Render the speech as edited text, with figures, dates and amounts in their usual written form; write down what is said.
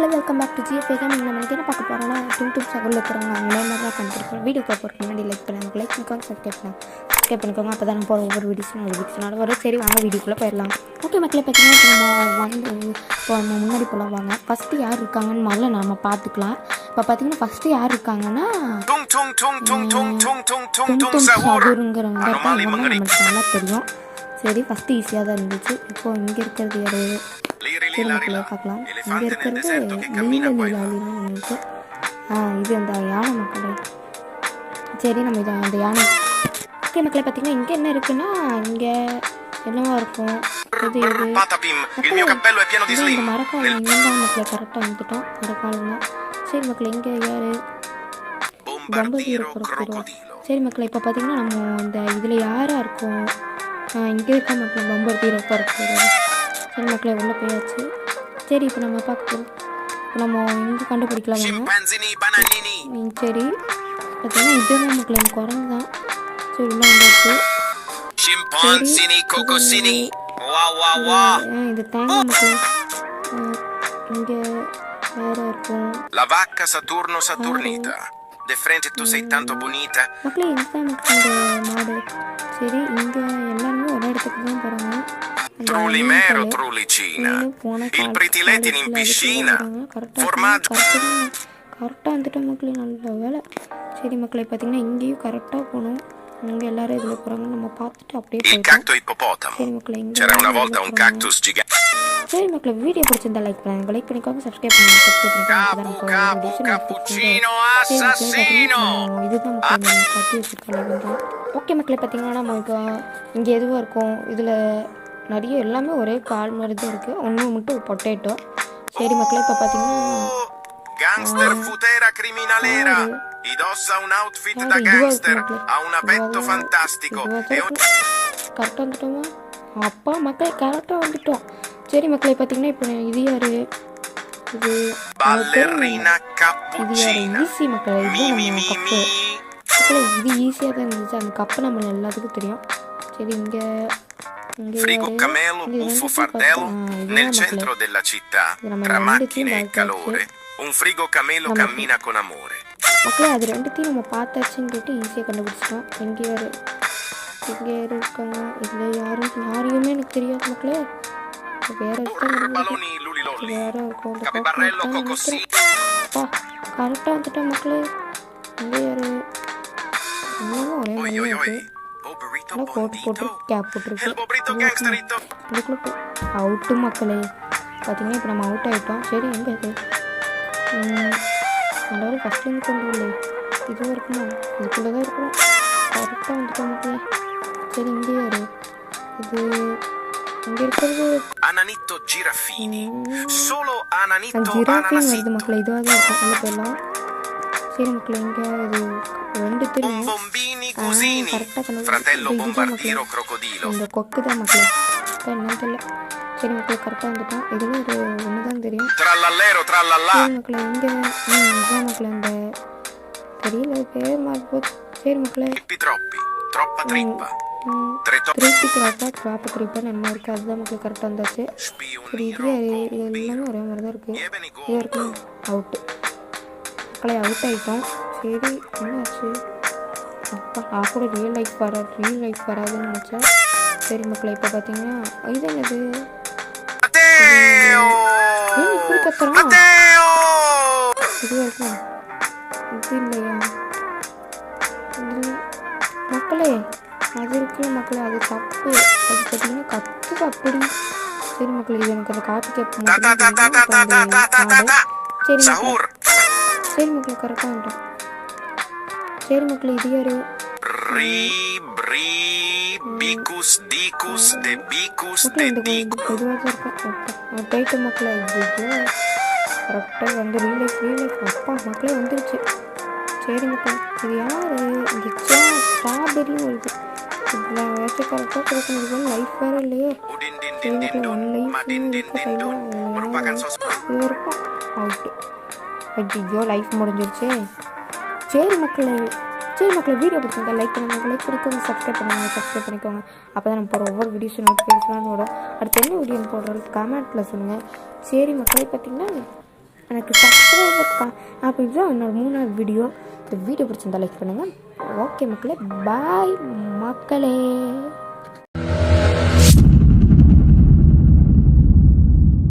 மக்களே welcome back to GF gaming. நம்ம என்ன பார்க்க போகிறோம்னா யூடியூப் சேனலில் இருக்கிறவங்க அவங்களே மாதிரி தான் கண்டுபிடிப்போம். வீடியோ பார்க்க முன்னாடி லைக் பண்ணுங்கள், லைக் பண்ணிக்கோங்க, சப்ஸ்கிரைப் பண்ணிக்கோங்க. அப்போ தான் போகிற ஒவ்வொரு வீடியோஸ்னால வரும். சரி வாங்க வீடியோக்குள்ளே போயிடலாம். ஓகே மக்களே, பார்த்தீங்கன்னா இப்போ நம்ம முன்னாடி போகலாம் வாங்க. ஃபஸ்ட்டு யார் இருக்காங்கன்னு முதல்ல நம்ம பார்த்துக்கலாம். இப்போ பார்த்தீங்கன்னா ஃபஸ்ட்டு யார் இருக்காங்கன்னா சகுருங்கிறவங்க நம்மளுக்கு நல்லா தெரியும். சரி ஃபஸ்ட்டு ஈஸியாக தான் இருந்துச்சு. இப்போது இங்கே இருக்கிறது யார் சரி மக்களை பார்க்கலாம். இங்கே இருக்கிறது நீலாளினா நம்மளுக்கு இது அந்த யானை மக்களே. சரி நம்ம இதை அந்த யானை ஓகே மக்களை பார்த்தீங்கன்னா இங்கே என்ன இருக்குன்னா இங்கே என்னவா இருக்கும் இது இந்த மரக்காலம் இங்கேதான் மக்களை கரெக்டாக வந்துட்டோம். மரக்காலம் தான். சரி மக்களை இங்கே யார் பம்பு. சரி மக்களை இப்போ பார்த்தீங்கன்னா நம்ம இந்த இதில் யாராக இருக்கும் இங்கே இருக்க மக்கள் பம்பர் தீரப்பா இருக்கிறது. சரி மக்களை உள்ளே போயாச்சு. சரி இப்போ நம்ம பார்க்க இப்போ நம்ம இங்கே கண்டுபிடிக்கலாம். சரி பார்த்தீங்கன்னா இதுதான் மக்களை எனக்கு குரங்கு தான். சரி உள்ளே வந்தாச்சு. இது தேங்காய் மக்கள் இங்கே வேற இருக்கும். De frente tu sei tanto bonita. மக்களே இதுதான் இந்த மாடு. சரி இங்கே எல்லாருமே ஒரே இடத்துக்கு தான் போகிறாங்க. Trullimero, Trullicina. Il pretiletin in piscina. Formaggio. கரெக்டாக வந்துட்டோம் மக்களே, நல்ல வேலை. சரி மக்களை பார்த்தீங்கன்னா இங்கேயும் கரெக்டாக போகணும். இங்கே எல்லாரும் இதில் போகிறாங்க. நம்ம பார்த்துட்டு அப்படியே போயிட்டோம். சரி மக்களை இங்கே c'era una volta un cactus gigante. சரி மக்களை வீடியோ பிடிச்சிருந்தா லைக் பண்ணுங்க, லைக் பண்ணிக்கோங்க, சப்ஸ்கிரைப் பண்ணுங்க. இதுதான் கட்டி வச்சுருக்கோம். ஓகே மக்களை பார்த்தீங்கன்னா நம்ம இப்போ இங்கே எதுவாக இருக்கும் இதில் நிறைய எல்லாமே ஒரே கால் மாதிரி தான் இருக்குது. ஒன்று மட்டும் பொட்டேட்டோ. சரி மக்களை இப்போ பார்த்தீங்கன்னா Gangster futera criminalera. Indossa un outfit da gangster. Ha un petto fantastico. கரெக்டாக வந்துட்டோமா? அப்பா மக்களே கரெக்டாக வந்துட்டோம். சரி மக்களை பார்த்தீங்கன்னா இப்போ இது யார் இது ballerina cappuccina. ஈஸி மக்களை. இது நம்ம கப்பு மக்களை இது ஈஸியாக தான் இருந்துச்சு. அந்த கப்பு நம்ம எல்லாத்துக்கும் தெரியும். சரி இங்கே Frigo Camelo Buffo Fardello nel centro della città tra macchine e calore. Un frigo Camelo cammina con amore. மக்களே அது ரெண்டுத்தையும் நம்ம பார்த்தாச்சுன்னு கேட்டு ஈஸியாக கண்டுபிடிச்சிட்டோம். இங்கே யார் இருக்காங்க இதில் யாரையுமே எனக்கு தெரியாது மக்களே. வேற வேற இருக்கும். கரெக்டாக வந்துட்டேன் மக்களே. இங்கே யார் ஒரே மாதிரி போட்டு கேப் போட்டுருக்கு. அவுட்டு மக்களே பார்த்தீங்கன்னா இப்போ நம்ம அவுட் ஆகிட்டோம். சரி எங்கே அது எல்லாரும் ஃபஸ்ட்லேருந்து கொண்டு வரல இதுவும் இருக்கணும். இதுக்குள்ளே தான் இருக்கணும். கரெக்டாக வந்துட்டோம் மக்களே. சரி இங்கே யார் இது இங்கே இருக்கிறது ஜிராஃபின் வருது மக்களே. இதுவாக தான் இருக்கும். அங்கே போயிடலாம். சரி மக்களே இங்கே இது ரெண்டு தெரியும் கரெக்டாக இந்த கொக்கு தான் மக்களே என்னன்னு தெரியல. சரி மக்களே கரெக்டாக வந்துட்டோம். இதுவும் ஒரு ஒன்று தான் தெரியும். சரி மக்களே இங்கே இதுதான் மக்களே இந்த தெரியல பேர் மாதிரி போச்சு. சரி மக்களே ட்ரிப்பான்னு என்ன இருக்குது அதுதான் மக்கள் கரெக்டாக வந்தாச்சு. சரி இது எல்லாமே ஒரே மாதிரி தான் இருக்குது. இது வரைக்கும் அவுட்டு மக்களை அவுட் ஆகிட்டோம். சரி என்னாச்சு அப்பா நான் கூட ரியல் லைஃப் வராதுன்னு நினச்சேன். சரி மக்களை இப்போ பார்த்தீங்கன்னா இது என்னது இப்படி கத்துறோம். இது வரைக்கும் இது இல்லையா மக்களே அது இருக்குல்ல மக்களே அது தப்பு. அது பார்த்தீங்கன்னா கத்துது அப்படி. சரி மக்களே இது எனக்கு அந்த காட்டு கேட்போம். சரி மக்களே கரெக்டாக வந்துட்டோம். சரி மக்களே இது யாரு போயிட்டு மக்களே கரெக்டாக வந்து ரீலைஃப் அப்பா மக்களே வந்துருச்சு. சரி மக்களே இது யார் இங்கே ஸ்ட்ராபெரியும் வருது. இதில் ஏதாச்சும் கரெக்டாக கொடுக்கணும். லைஃப் வேறு இல்லையே. சரி மக்களே ஒன் லைஃப் இது வரைக்கும் அவுட்டு. ஐயோ லைஃப் முடிஞ்சிருச்சு. சரி மக்களே வீடியோ பிடிச்சிருந்தா லைக் பண்ணிக்கோங்க, சப்ஸ்கிரைப் பண்ணிக்கோங்க. அப்போ தான் நம்ம போகிற ஒவ்வொரு வீடியோஸும் நோட்டிஃபிகேஷன் வரும். அடுத்து என்ன வீடியோன்னு போடுறது கமெண்ட்டில் சொல்லுங்கள். சரி மக்களே பார்த்தீங்கன்னா எனக்கு சப்ஸ்கிரைபர் அப்போ இதுதான் என்னோட 3வது வீடியோ. இந்த வீடியோ பிடிச்சிருந்தா லைக் பண்ணுங்கள். ஓகே மக்களே, பாய் மக்களே.